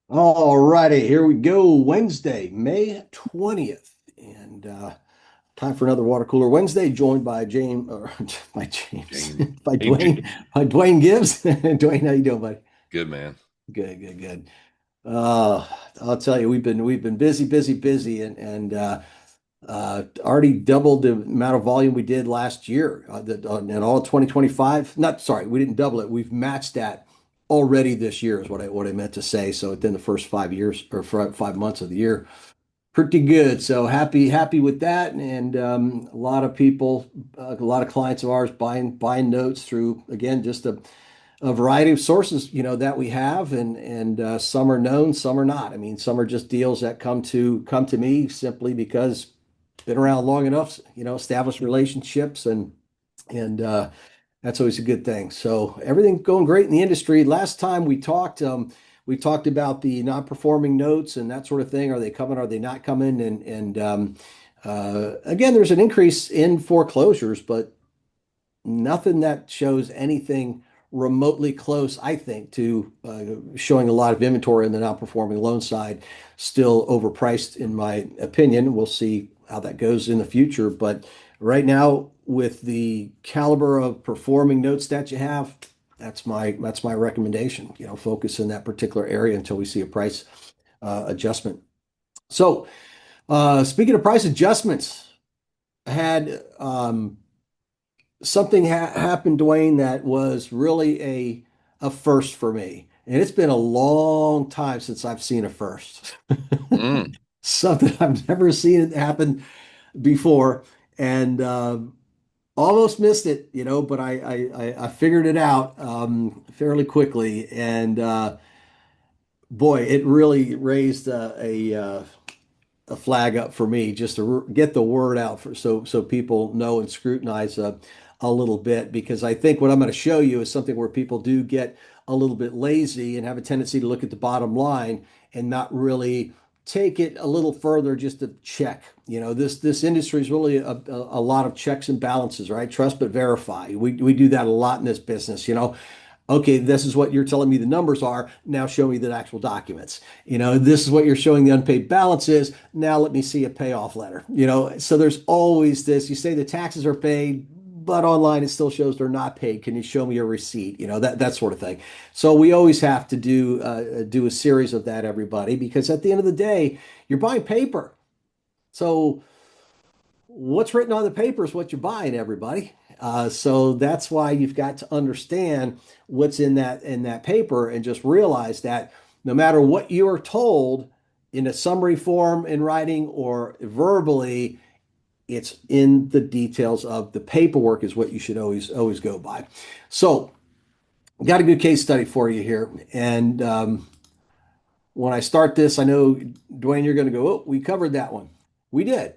All righty, here we go. Wednesday, May 20th. And time for another Water Cooler Wednesday, joined by James, or by James, Jane. by Hey, Dwayne Gibbs. Dwayne, how you doing, buddy? good man. Good, good, good. Uh, I'll tell you, we've been busy, busy, busy, and already doubled the amount of volume we did last year. In all 2025. Not sorry, we didn't double it. We've matched that already this year, is what I meant to say. So within the first 5 years or 5 months of the year, pretty good. So happy with that. And a lot of people, a lot of clients of ours buying notes through again just a variety of sources, that we have, and some are known, some are not. I mean, some are just deals that come to me simply because been around long enough, established relationships, and that's always a good thing. So everything going great in the industry. Last time we talked about the non-performing notes and that sort of thing. Are they coming? Are they not coming? And again, there's an increase in foreclosures, but nothing that shows anything remotely close, I think, to showing a lot of inventory on the non-performing loan side. Still overpriced, in my opinion. We'll see how that goes in the future. But right now, with the caliber of performing notes that you have, that's my recommendation. Focus in that particular area until we see a price adjustment. So, speaking of price adjustments, I had something happened, Dwayne, that was really a first for me. And it's been a long time since I've seen a first. Mm. Something I've never seen it happen before, and almost missed it, but I figured it out fairly quickly, and boy, it really raised a flag up for me just to get the word out so people know and scrutinize a little bit, because I think what I'm going to show you is something where people do get a little bit lazy and have a tendency to look at the bottom line and not really take it a little further just to check. This industry is really a lot of checks and balances, right? Trust but verify. We do that a lot in this business. Okay, this is what you're telling me the numbers are. Now show me the actual documents. This is what you're showing the unpaid balance is. Now let me see a payoff letter. So there's always this. You say the taxes are paid, but online it still shows they're not paid. Can you show me a receipt? That sort of thing. So we always have to do a series of that, everybody, because at the end of the day, you're buying paper. So what's written on the paper is what you're buying, everybody. So that's why you've got to understand what's in that paper, and just realize that no matter what you are told in a summary form in writing or verbally, it's in the details of the paperwork is what you should always go by. So got a good case study for you here, and when I start this, I know, Dwayne, you're going to go, oh, we covered that one. We did.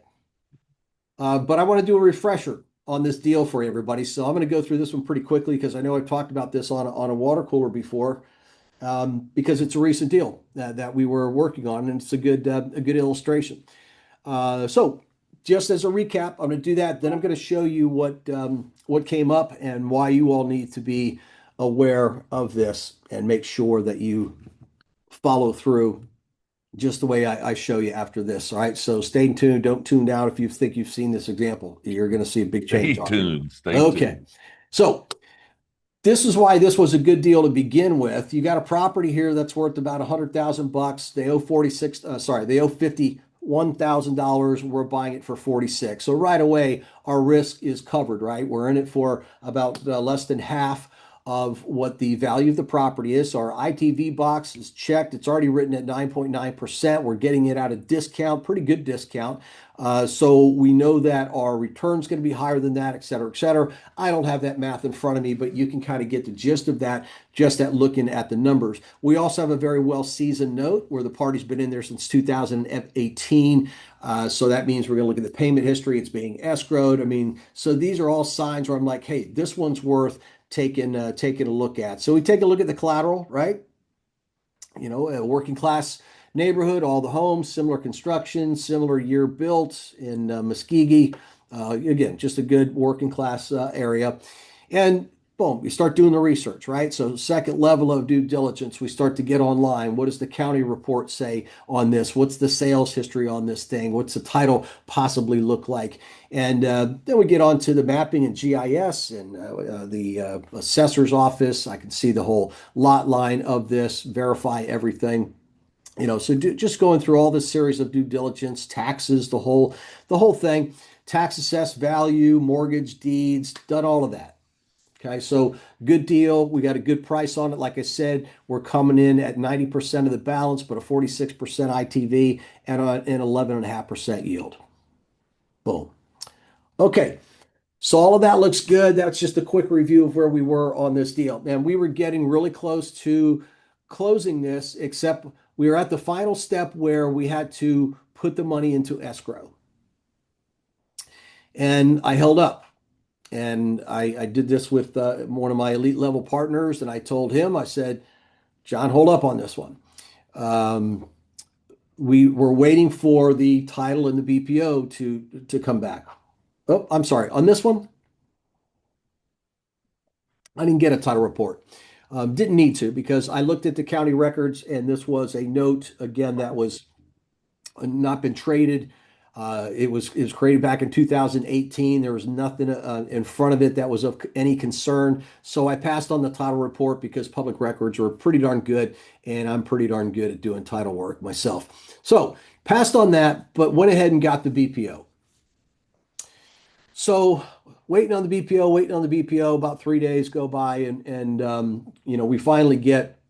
But I want to do a refresher on this deal for everybody. So I'm going to go through this one pretty quickly because I know I've talked about this on a water cooler before, because it's a recent deal that we were working on, and it's a good illustration. So just as a recap, I'm going to do that. Then I'm going to show you what came up and why you all need to be aware of this and make sure that you follow through just the way I show you after this. All right. So stay tuned. Don't tune out if you think you've seen this example. You're going to see a big Stay change on here. tuned. Stay Okay. tuned. So this is why this was a good deal to begin with. You got a property here that's worth about 100,000 bucks. They owe 46. They owe $51,000. We're buying it for 46. So right away, our risk is covered. Right. We're in it for about less than half of what the value of the property is. So our ITV box is checked. It's already written at 9.9%. We're getting it at a discount, pretty good discount. So we know that our return's going to be higher than that, et cetera, et cetera. I don't have that math in front of me, but you can kind of get the gist of that just at looking at the numbers. We also have a very well-seasoned note where the party's been in there since 2018. So that means we're going to look at the payment history. It's being escrowed. I mean, so these are all signs where I'm like, hey, this one's worth taking a look at. So we take a look at the collateral, right? A working class neighborhood, all the homes, similar construction, similar year built in Muskogee. Again, just a good working class area. And boom, you start doing the research, right? So, second level of due diligence, we start to get online. What does the county report say on this? What's the sales history on this thing? What's the title possibly look like? And then we get on to the mapping and GIS and the assessor's office. I can see the whole lot line of this, verify everything. So just going through all this series of due diligence, taxes, the whole thing, tax assessed value, mortgage deeds, done all of that. Okay, so good deal. We got a good price on it. Like I said, we're coming in at 90% of the balance, but a 46% ITV and an 11.5% yield. Boom. Okay, so all of that looks good. That's just a quick review of where we were on this deal. And we were getting really close to closing this, except we were at the final step where we had to put the money into escrow. And I held up. And I did this with one of my elite level partners, and I told him, I said, John, hold up on this one. Um, we were waiting for the title and the BPO to come back. Oh, I'm sorry. On this one, I didn't get a title report. Didn't need to because I looked at the county records, and this was a note again that was not been traded. It was created back in 2018. There was nothing in front of it that was of any concern. So I passed on the title report because public records are pretty darn good, and I'm pretty darn good at doing title work myself. So passed on that, but went ahead and got the BPO. So waiting on the BPO, waiting on the BPO. About 3 days go by, and we finally get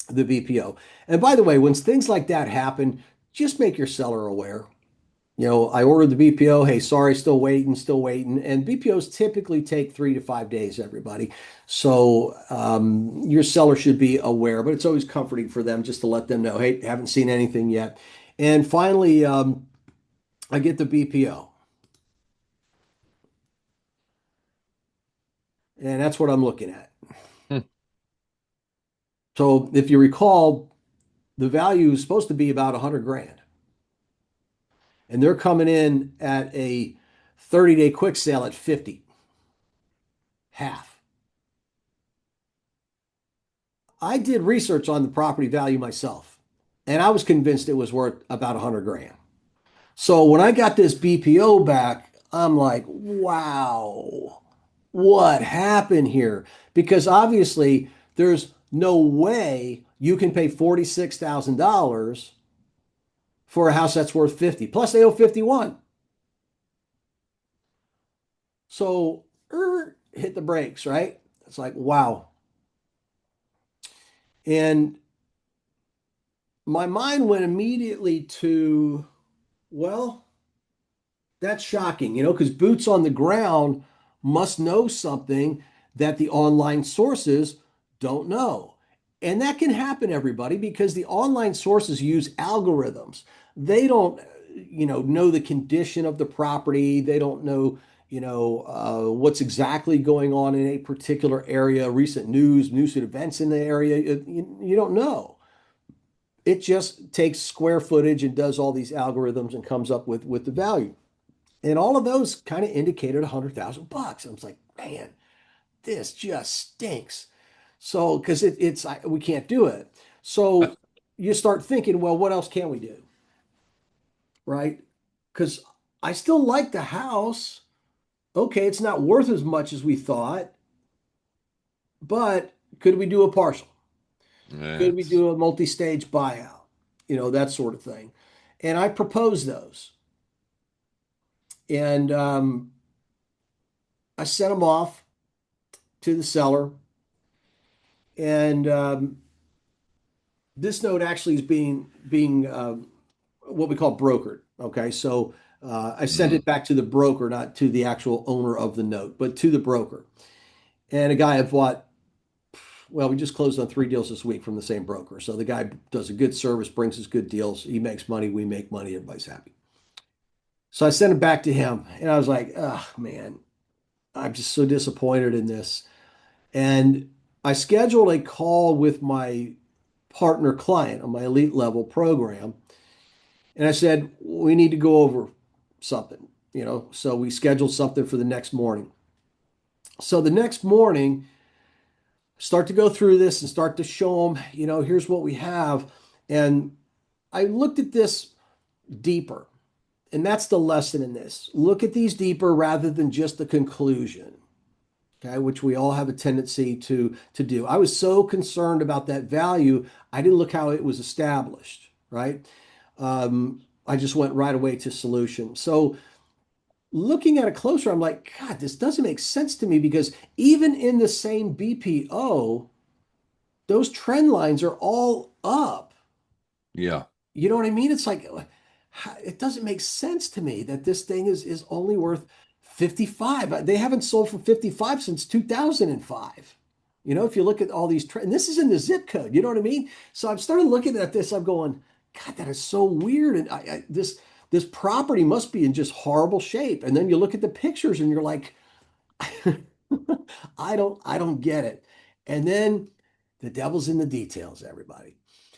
the BPO. And by the way, when things like that happen, just make your seller aware. I ordered the BPO. Hey, sorry, still waiting, still waiting. And BPOs typically take 3 to 5 days, everybody. So your seller should be aware, but it's always comforting for them just to let them know, hey, haven't seen anything yet. And finally, I get the BPO. And that's what I'm looking at. Hmm. So if you recall, the value is supposed to be about 100 grand. And they're coming in at a 30-day quick sale at 50, half. I did research on the property value myself, and I was convinced it was worth about 100 grand. So when I got this BPO back, I'm like, wow, what happened here? Because obviously there's no way you can pay $46,000 for a house that's worth 50. Plus they owe 51. So hit the brakes, right? It's like, wow. And my mind went immediately to, well, that's shocking, because boots on the ground must know something that the online sources don't know. And that can happen, everybody, because the online sources use algorithms. They don't, know the condition of the property. They don't know, what's exactly going on in a particular area, recent news and events in the area. You don't know. It just takes square footage and does all these algorithms and comes up with the value. And all of those kind of indicated 100,000 bucks. I was like, man, this just stinks. So, because we can't do it. Uh, So you start thinking, well, what else can we do? Right? Because I still like the house. Okay, it's not worth as much as we thought, but could we do a partial? Could we Yes. do a multi-stage buyout? That sort of thing. And I proposed those. And I sent them off to the seller. And this note actually is being what we call brokered. Okay, so I sent Mm. it back to the broker, not to the actual owner of the note, but to the broker. And a guy I bought, well, we just closed on 3 deals this week from the same broker. So the guy does a good service, brings us good deals. He makes money, we make money, everybody's happy. So I sent it back to him, and I was like, oh man, I'm just so disappointed in this. And I scheduled a call with my partner client on my elite level program. And I said, we need to go over something. So we scheduled something for the next morning. So the next morning, start to go through this and start to show them, here's what we have. And I looked at this deeper. And that's the lesson in this. Look at these deeper rather than just the conclusion, okay, which we all have a tendency to do. I was so concerned about that value, I didn't look how it was established, right? I just went right away to solution. So looking at it closer, I'm like, God, this doesn't make sense to me because even in the same BPO, those trend lines are all up. Yeah. You know what I mean? It's like it doesn't make sense to me that this thing is only worth 55. They haven't sold for 55 since 2005. If you look at all these trends, and this is in the zip code, you know what I mean? So I've started looking at this, I'm going, God, that is so weird. And this property must be in just horrible shape. And then you look at the pictures and you're like, I don't get it. And then the devil's in the details, everybody.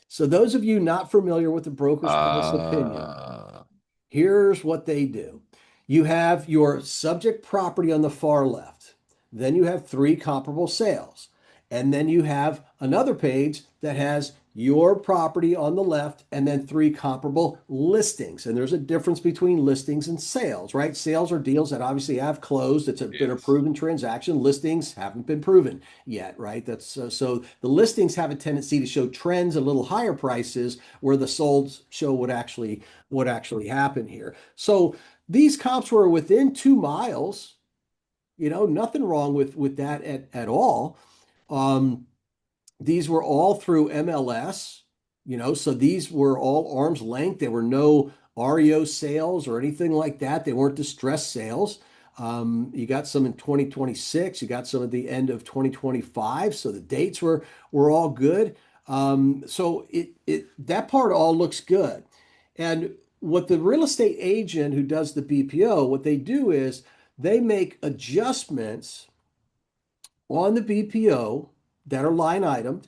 So those of you not familiar with the broker's price opinion, Uh, here's what they do. You have your subject property on the far left. Then you have three comparable sales. And then you have another page that has your property on the left and then three comparable listings. And there's a difference between listings and sales, right? Sales are deals that obviously have closed. Been a yes. proven transaction. Listings haven't been proven yet, right? So the listings have a tendency to show trends a little higher prices where the solds show what actually happened here. So these comps were within 2 miles, nothing wrong with that at all. Um, these were all through MLS, so these were all arm's length. There were no REO sales or anything like that. They weren't distressed sales. You got some in 2026, you got some at the end of 2025. So the dates were all good. So that part all looks good. And what the real estate agent who does the BPO, what they do is they make adjustments on the BPO that are line itemed,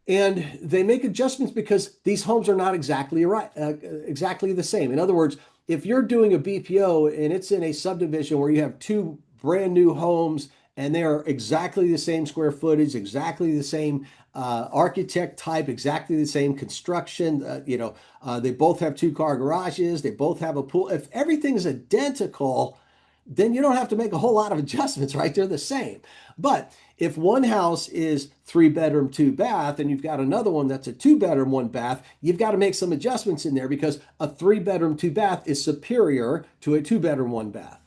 and they make adjustments because these homes are not exactly right, exactly the same. In other words, if you're doing a BPO and it's in a subdivision where you have two brand new homes and they are exactly the same square footage, exactly the same architect type, exactly the same construction, they both have two-car garages, they both have a pool. If everything is identical, then you don't have to make a whole lot of adjustments, right? They're the same. But if one house is 3 bedroom, 2 bath, and you've got another one that's a 2 bedroom, 1 bath, you've got to make some adjustments in there because a 3 bedroom, 2 bath is superior to a 2 bedroom, 1 bath.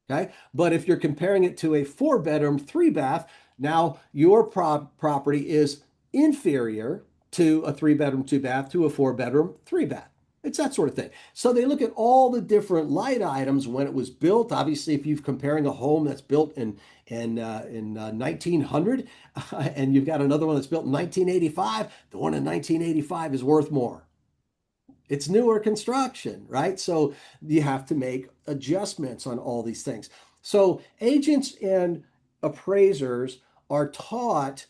Okay. But if you're comparing it to a 4 bedroom, 3 bath, now your property is inferior to a 3 bedroom, 2 bath to a 4 bedroom, 3 bath. It's that sort of thing. So they look at all the different light items when it was built. Obviously, if you're comparing a home that's built in 1900 and you've got another one that's built in 1985, the one in 1985 is worth more. It's newer construction, right? So you have to make adjustments on all these things. So agents and appraisers are taught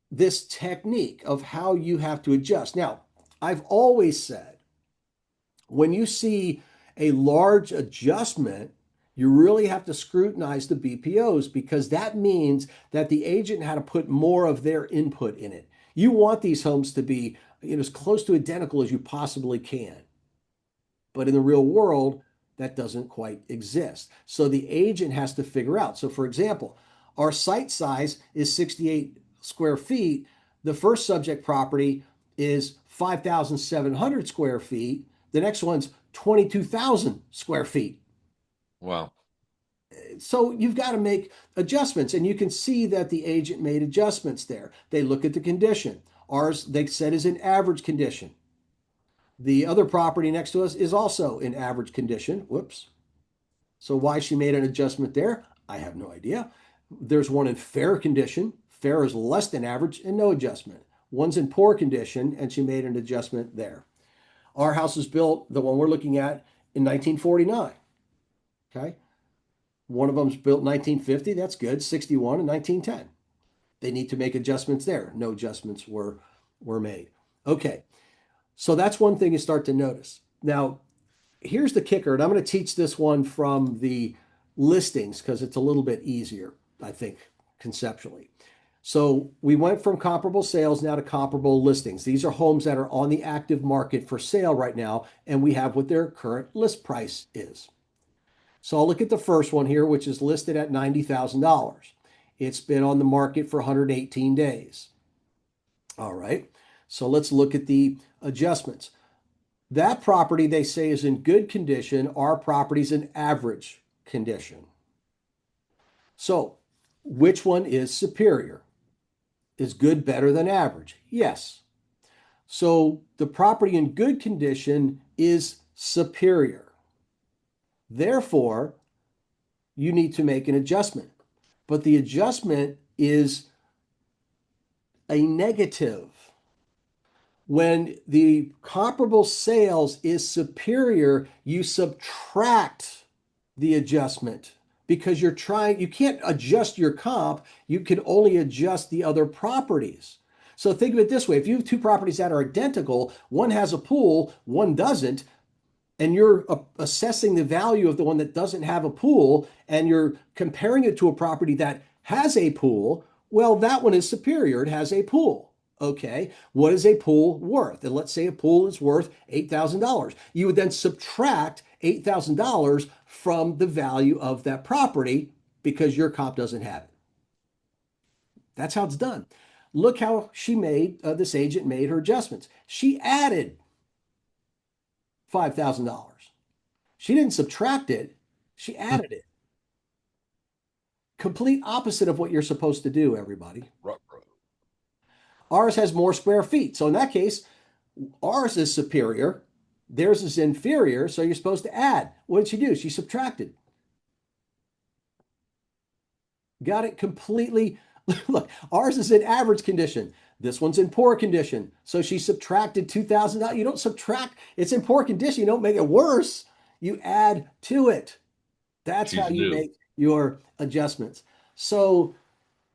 this technique of how you have to adjust. Now, I've always said when you see a large adjustment, you really have to scrutinize the BPOs because that means that the agent had to put more of their input in it. You want these homes to be, as close to identical as you possibly can. But in the real world, that doesn't quite exist. So the agent has to figure out. So, for example, our site size is 68 square feet. The first subject property is 5,700 square feet. The next one's 22,000 square feet. Wow. So you've got to make adjustments, and you can see that the agent made adjustments there. They look at the condition. Ours, they said, is in average condition. The other property next to us is also in average condition. Whoops. So why she made an adjustment there, I have no idea. There's one in fair condition. Fair is less than average and no adjustment. One's in poor condition and she made an adjustment there. Our house was built, the one we're looking at, in 1949. Okay. One of them's built in 1950. That's good. 61 and 1910. They need to make adjustments there. No adjustments were made. Okay. So that's one thing you start to notice. Now, here's the kicker, and I'm going to teach this one from the listings because it's a little bit easier, I think, conceptually. So we went from comparable sales now to comparable listings. These are homes that are on the active market for sale right now, and we have what their current list price is. So I'll look at the first one here, which is listed at $90,000. It's been on the market for 118 days. All right. So let's look at the adjustments. That property they say is in good condition. Our property's in average condition. So which one is superior? Is good better than average? Yes. So the property in good condition is superior. Therefore, you need to make an adjustment. But the adjustment is a negative. When the comparable sales is superior, you subtract the adjustment because you can't adjust your comp, you can only adjust the other properties. So think of it this way, if you have two properties that are identical, one has a pool, one doesn't, and you're assessing the value of the one that doesn't have a pool, and you're comparing it to a property that has a pool, well, that one is superior. It has a pool. Okay, what is a pool worth? And let's say a pool is worth $8,000. You would then subtract $8,000 from the value of that property because your comp doesn't have it. That's how it's done. Look how this agent made her adjustments. She added $5,000. She didn't subtract it, she added it. Complete opposite of what you're supposed to do, everybody. Ours has more square feet. So in that case, ours is superior, theirs is inferior. So you're supposed to add. What did she do? She subtracted. Got it completely. Look, ours is in average condition. This one's in poor condition. So she subtracted $2,000. You don't subtract, it's in poor condition. You don't make it worse. You add to it. That's how She's you new. make your adjustments. So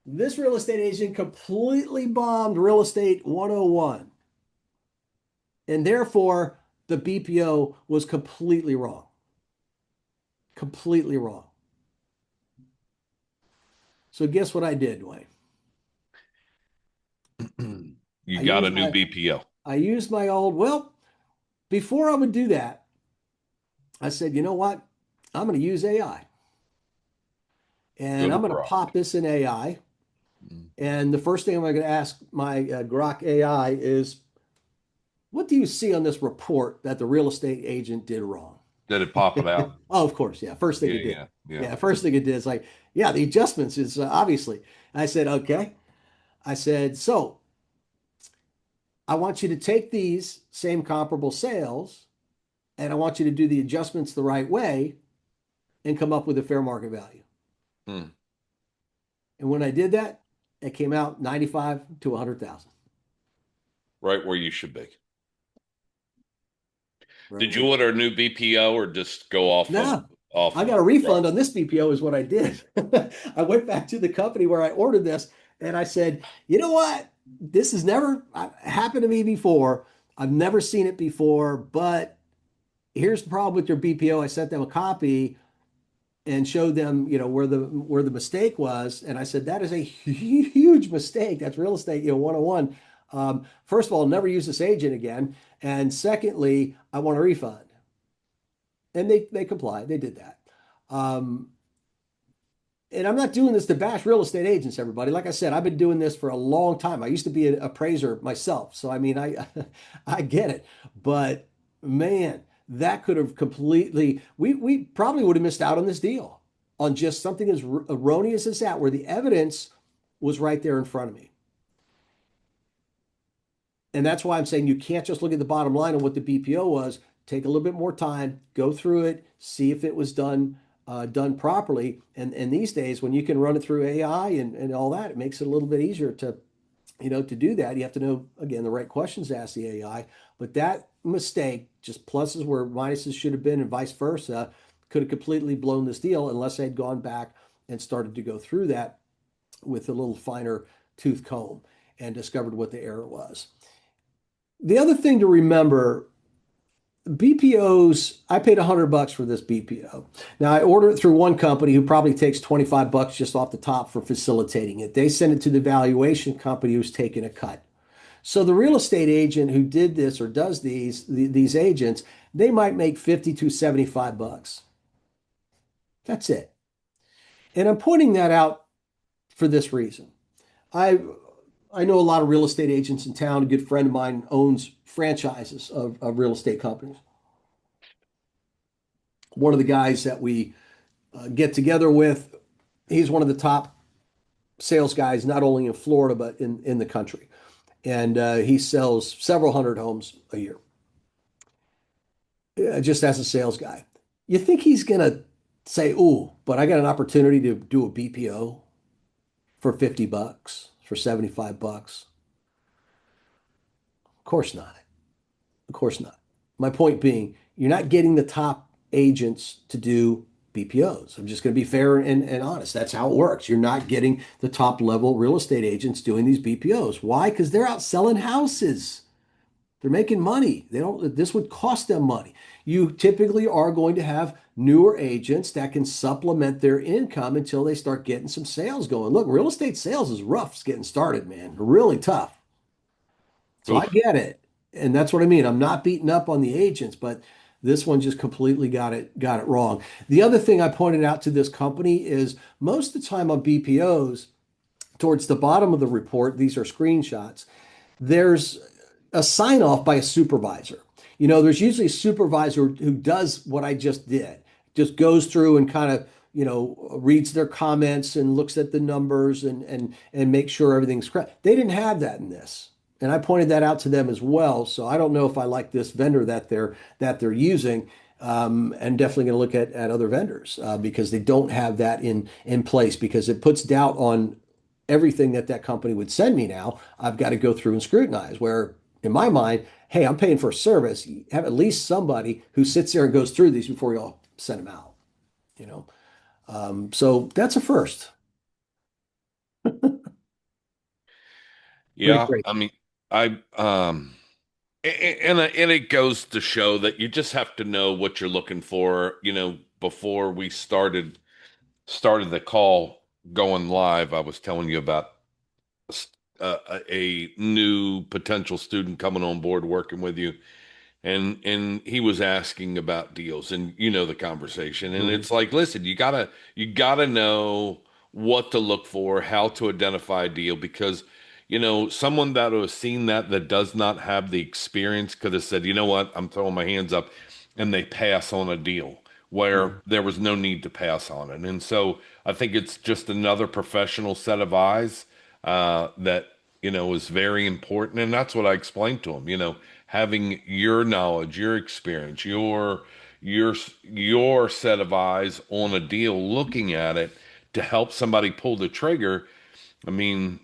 this real estate agent completely bombed Real Estate 101. And therefore, the BPO was completely wrong. Completely wrong. So guess what I did, Dwayne? You I got a used new my BPO. I used my old, well, before I would do that, I said, you know what? I'm going to use AI. And Good I'm going to rock. pop this in AI. And the first thing I'm going to ask my Grok AI is, what do you see on this report that the real estate agent did wrong? Did it pop it out? Oh, of course. Yeah. First thing Yeah, it did. yeah, yeah. Yeah. First thing it did is like, yeah, the adjustments is obviously. I said, okay. I said, so I want you to take these same comparable sales and I want you to do the adjustments the right way and come up with a fair market value. Hmm. And when I did that, it came out 95 to 100,000. Right where you should be. Right Did where you you order a new BPO or just go off of No, I got a Rock? refund on this BPO is what I did. I went back to the company where I ordered this and I said, you know what? This has never happened to me before. I've never seen it before, but here's the problem with your BPO. I sent them a copy and showed them, where the mistake was. And I said, that is a huge mistake. That's real estate, 101. First of all, never use this agent again. And secondly, I want a refund. And they complied. They did that. Um, and I'm not doing this to bash real estate agents, everybody. Like I said, I've been doing this for a long time. I used to be an appraiser myself. So I mean, I I get it. But man, that could have completely we probably would have missed out on this deal on just something as erroneous as that, where the evidence was right there in front of me. And that's why I'm saying you can't just look at the bottom line of what the BPO was. Take a little bit more time, go through it, see if it was done properly. And these days, when you can run it through AI and all that, it makes it a little bit easier to do that. You have to know again the right questions to ask the AI. But that mistake, just pluses where minuses should have been, and vice versa, could have completely blown this deal unless they'd gone back and started to go through that with a little finer tooth comb and discovered what the error was. The other thing to remember BPOs, I paid $100 for this BPO. Now I order it through one company who probably takes $25 just off the top for facilitating it. They send it to the valuation company who's taking a cut. So the real estate agent who did this or does these agents, they might make 50 to 75 bucks. That's it. And I'm pointing that out for this reason. I I know a lot of real estate agents in town. A good friend of mine owns franchises of real estate companies. One of the guys that we get together with, he's one of the top sales guys, not only in Florida, but in the country. And he sells several hundred homes a year, just as a sales guy. You think he's going to say, "Ooh, but I got an opportunity to do a BPO for 50 bucks, for 75 bucks?" Of course not. Of course not. My point being, you're not getting the top agents to do BPOs. I'm just going to be fair and honest. That's how it works. You're not getting the top level real estate agents doing these BPOs. Why? Because they're out selling houses. They're making money. They don't, this would cost them money. You typically are going to have newer agents that can supplement their income until they start getting some sales going. Look, real estate sales is rough. It's getting started, man. Really tough. So I Oof. get it. And that's what I mean. I'm not beating up on the agents, but this one just completely got it wrong. The other thing I pointed out to this company is most of the time on BPOs, towards the bottom of the report, these are screenshots, there's a sign off by a supervisor. There's usually a supervisor who does what I just did, just goes through and kind of, reads their comments and looks at the numbers and makes sure everything's correct. They didn't have that in this. And I pointed that out to them as well. So I don't know if I like this vendor that they're using, and definitely going to look at other vendors because they don't have that in place because it puts doubt on everything that company would send me now. I've got to go through and scrutinize. Where in my mind, hey, I'm paying for a service. You have at least somebody who sits there and goes through these before you all send them out. You know, so that's a first. Pretty Yeah, great. I mean, I and it goes to show that you just have to know what you're looking for. Before we started the call going live, I was telling you about a new potential student coming on board working with you, and he was asking about deals, and the conversation, and Mhm. it's like, listen, you gotta know what to look for, how to identify a deal, because someone that has seen that does not have the experience could have said, you know what, I'm throwing my hands up, and they pass on a deal where Yeah. there was no need to pass on it. And so I think it's just another professional set of eyes that is very important. And that's what I explained to him. Having your knowledge, your experience, your set of eyes on a deal, looking at it to help somebody pull the trigger. I mean,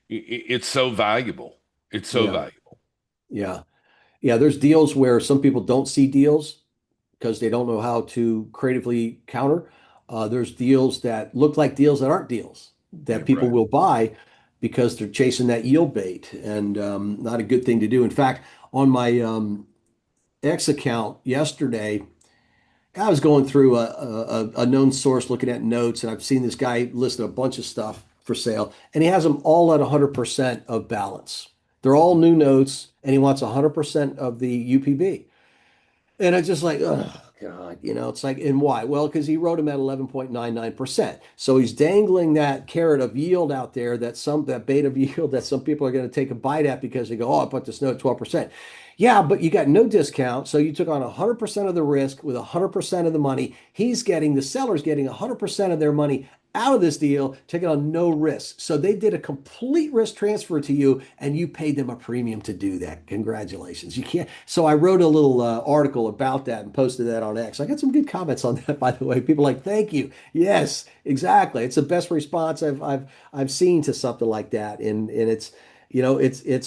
it's so valuable. It's so Yeah. valuable. Yeah. Yeah. There's deals where some people don't see deals because they don't know how to creatively counter. There's deals that look like deals that aren't deals Yeah, that people right. will buy because they're chasing that yield bait and not a good thing to do. In fact, on my X account yesterday, I was going through a known source looking at notes, and I've seen this guy listed a bunch of stuff for sale, and he has them all at 100% of balance. They're all new notes, and he wants 100% of the UPB. And it's just like, oh God, it's like, and why? Well, because he wrote him at 11.99%. So he's dangling that carrot of yield out there that bait of yield that some people are going to take a bite at because they go, oh, I put this note at 12%. Yeah, but you got no discount. So you took on 100% of the risk with 100% of the money. The seller's getting 100% of their money out of this deal, taking on no risk. So they did a complete risk transfer to you, and you paid them a premium to do that. Congratulations. You can't. So I wrote a little article about that and posted that on X. I got some good comments on that, by the way. People like, thank you. Yes, exactly. It's the best response I've seen to something like that, and it's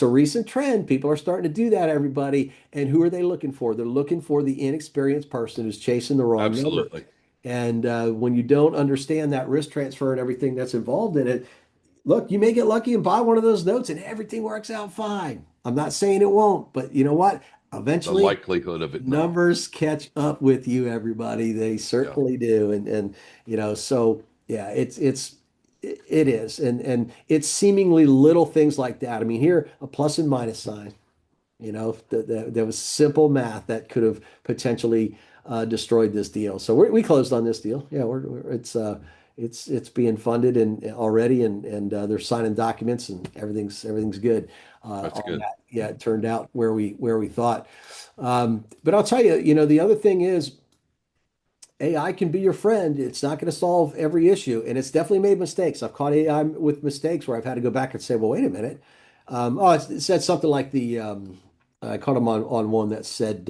a recent trend. People are starting to do that, everybody. And who are they looking for? They're looking for the inexperienced person who's chasing the wrong number. Absolutely. And when you don't understand that risk transfer and everything that's involved in it, Look, you may get lucky and buy one of those notes and everything works out fine. I'm not saying it won't, but you know what? The Eventually, likelihood of it not. numbers catch up with you, everybody. They Yeah, certainly do. And so yeah, it is. And it's seemingly little things like that. I mean, here, a plus and minus sign. There was simple math that could have potentially destroyed this deal. So we closed on this deal. Yeah, it's being funded and already, and they're signing documents, and everything's good that's on good. that. Yeah, it turned out where we thought. But I'll tell you, the other thing is AI can be your friend. It's not going to solve every issue, and it's definitely made mistakes. I've caught AI with mistakes where I've had to go back and say, well, wait a minute. It said something like I caught him on one that said,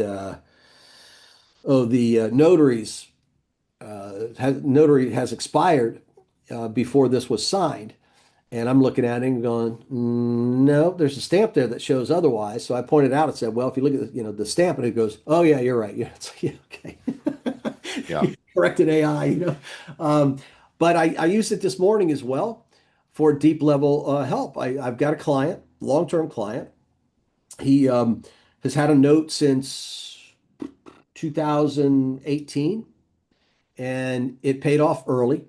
oh, the notary has expired before this was signed. And I'm looking at it and going, no, there's a stamp there that shows otherwise. So I pointed out and said, well, if you look at the stamp, and it goes, oh yeah, you're right. Yeah, it's like, yeah, Yeah. okay. Corrected AI. Um, but I used it this morning as well for deep level help. I've got a client, long-term client. He has had a note since 2018, and it paid off early,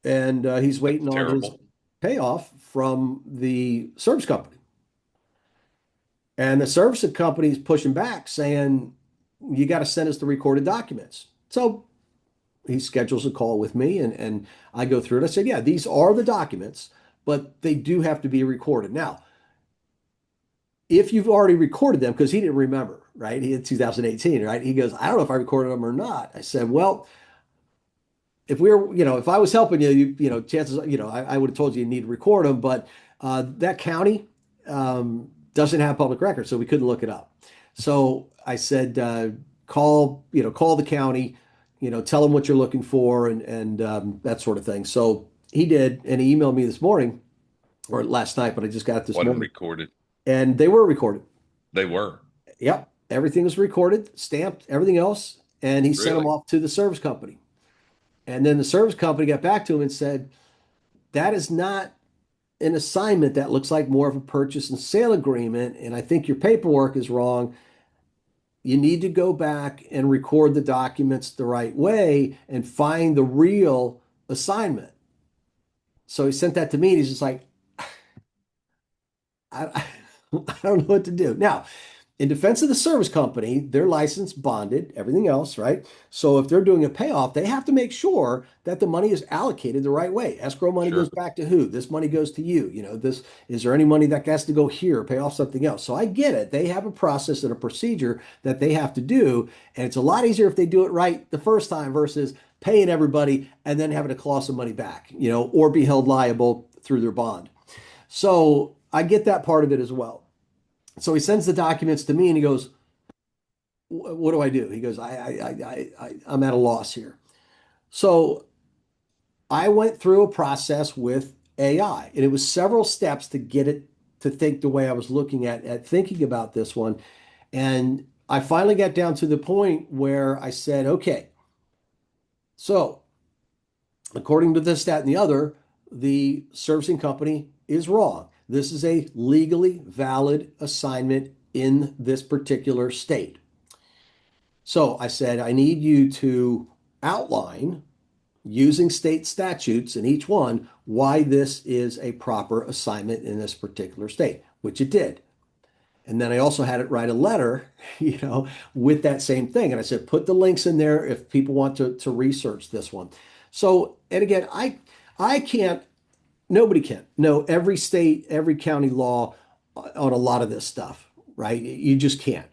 and he's That's waiting on his terrible. payoff from the service company. And the service company is pushing back, saying, you got to send us the recorded documents. So he schedules a call with me, and I go through it. I said, yeah, these are the documents, but they do have to be recorded. Now, if you've already recorded them, because he didn't remember, right? He had 2018, right? He goes, I don't know if I recorded them or not. I said, well, if I was helping you, chances, I would have told you you need to record them, but that county doesn't have public records, so we couldn't look it up. So I said, call the county, tell them what you're looking for, and that sort of thing. So he did, and he emailed me this morning or last night, but I just got it this Wasn't morning, recorded. and they were recorded. They were. Yep, everything was recorded, stamped, everything else, and he sent them Really? off to the service company. And then the service company got back to him and said, that is not an assignment. That looks like more of a purchase and sale agreement. And I think your paperwork is wrong. You need to go back and record the documents the right way and find the real assignment. So he sent that to me, and he's just like, I, I don't know what to do. Now, in defense of the service company, they're licensed, bonded, everything else, right? So if they're doing a payoff, they have to make sure that the money is allocated the right way. Escrow money goes Sure. back to who? This money goes to you. This is there any money that has to go here, pay off something else? So I get it. They have a process and a procedure that they have to do, and it's a lot easier if they do it right the first time versus paying everybody and then having to claw some money back, or be held liable through their bond. So I get that part of it as well. So he sends the documents to me and he goes, what do I do? He goes, I'm at a loss here. So I went through a process with AI, and it was several steps to get it to think the way I was looking at thinking about this one. And I finally got down to the point where I said, okay, so according to this, that, and the other, the servicing company is wrong. This is a legally valid assignment in this particular state. So I said, I need you to outline using state statutes in each one why this is a proper assignment in this particular state, which it did. And then I also had it write a letter, with that same thing. And I said, put the links in there if people want to research this one. So, and again, I can't, nobody can know every state, every county law on a lot of this stuff, right? You just can't.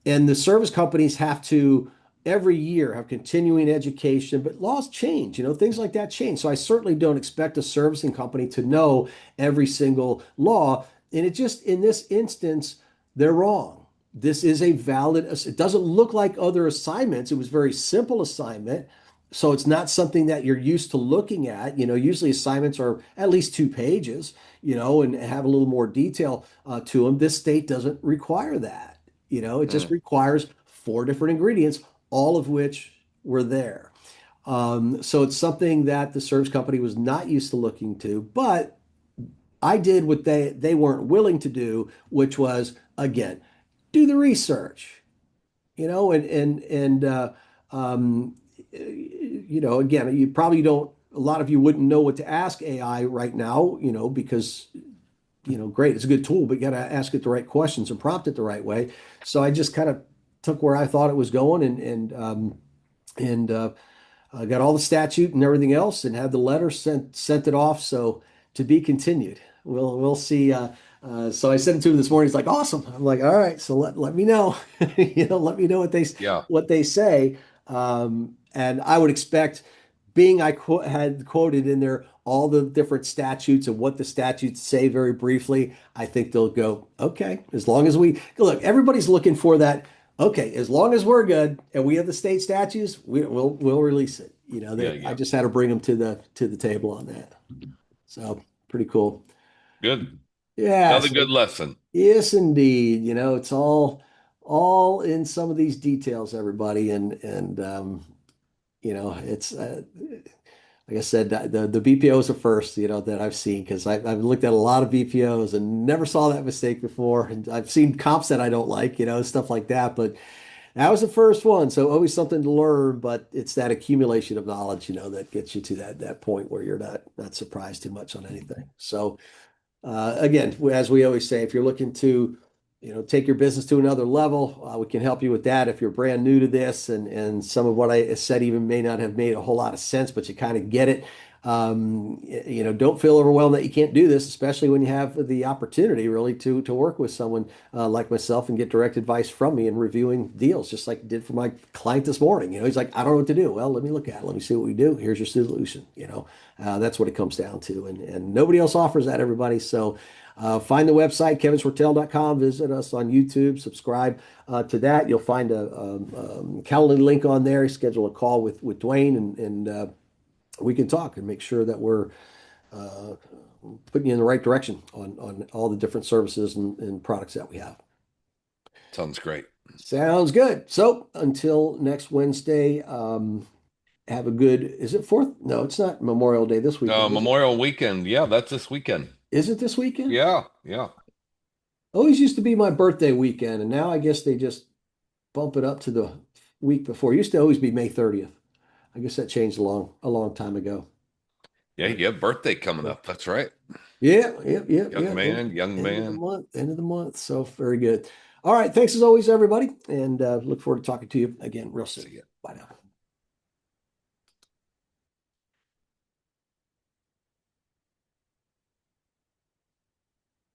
And the service companies have to every year have continuing education, but laws change, things like that change. So I certainly don't expect a servicing company to know every single law. And it just, in this instance, they're wrong. This is a valid, it doesn't look like other assignments. It was a very simple assignment. So it's not something that you're used to looking at. Usually assignments are at least 2 pages, and have a little more detail to them. This state doesn't require that. It just Mm. requires 4 different ingredients, all of which were there. So it's something that the service company was not used to looking to, but I did what they weren't willing to do, which was again, do the research, and again, you probably don't, a lot of you wouldn't know what to ask AI right now, because great, it's a good tool, but you got to ask it the right questions and prompt it the right way. So I just kind of took where I thought it was going and I got all the statute and everything else and had the letter sent it off. So to be continued. We'll see. So I sent it to him this morning. He's like, awesome. I'm like, all right. So let me know. Let me know Yeah. what they say. And I would expect, being had quoted in there all the different statutes and what the statutes say very briefly. I think they'll go, okay, as long as we look, everybody's looking for that. Okay, as long as we're good and we have the state statutes, we'll release it. Yeah. I Yeah. just had to bring them to the table on that. So pretty cool. Good. Yeah. Another good So lesson. yes, indeed. It's all in some of these details, everybody, and it's like I said, the BPOs are first, that I've seen because I've looked at a lot of BPOs and never saw that mistake before. And I've seen comps that I don't like, stuff like that. But that was the first one, so always something to learn. But it's that accumulation of knowledge, that gets you to that point where you're not surprised too much on anything. So again, as we always say, if you're looking to, take your business to another level, we can help you with that. If you're brand new to this and some of what I said even may not have made a whole lot of sense, but you kind of get it. Don't feel overwhelmed that you can't do this, especially when you have the opportunity really to work with someone like myself and get direct advice from me in reviewing deals, just like I did for my client this morning. He's like, I don't know what to do. Well, let me look at it. Let me see what we do. Here's your solution. That's what it comes down to. And nobody else offers that, everybody. So find the website, kevinsfortel.com. Visit us on YouTube. Subscribe to that. You'll find a Calendly link on there. Schedule a call with Dwayne, and we can talk and make sure that we're uh, putting you in the right direction on all the different services and products that we have. Sounds great. Sounds good. So until next Wednesday, have a good, is it fourth? No, it's not Memorial Day this weekend, is it? Memorial weekend. Yeah, that's this weekend. Is it this weekend? Yeah. Yeah. Always used to be my birthday weekend, and now I guess they just bump it up to the week before. It used to always be May 30th. I guess that changed a long time ago. Yeah. But You have birthday coming up. That's right. yeah, yep, yep, Young yep. man, young End of the man. month, end of the month. So very good. All right. Thanks as always, everybody. And look forward to talking to you again real soon. See ya. Bye now.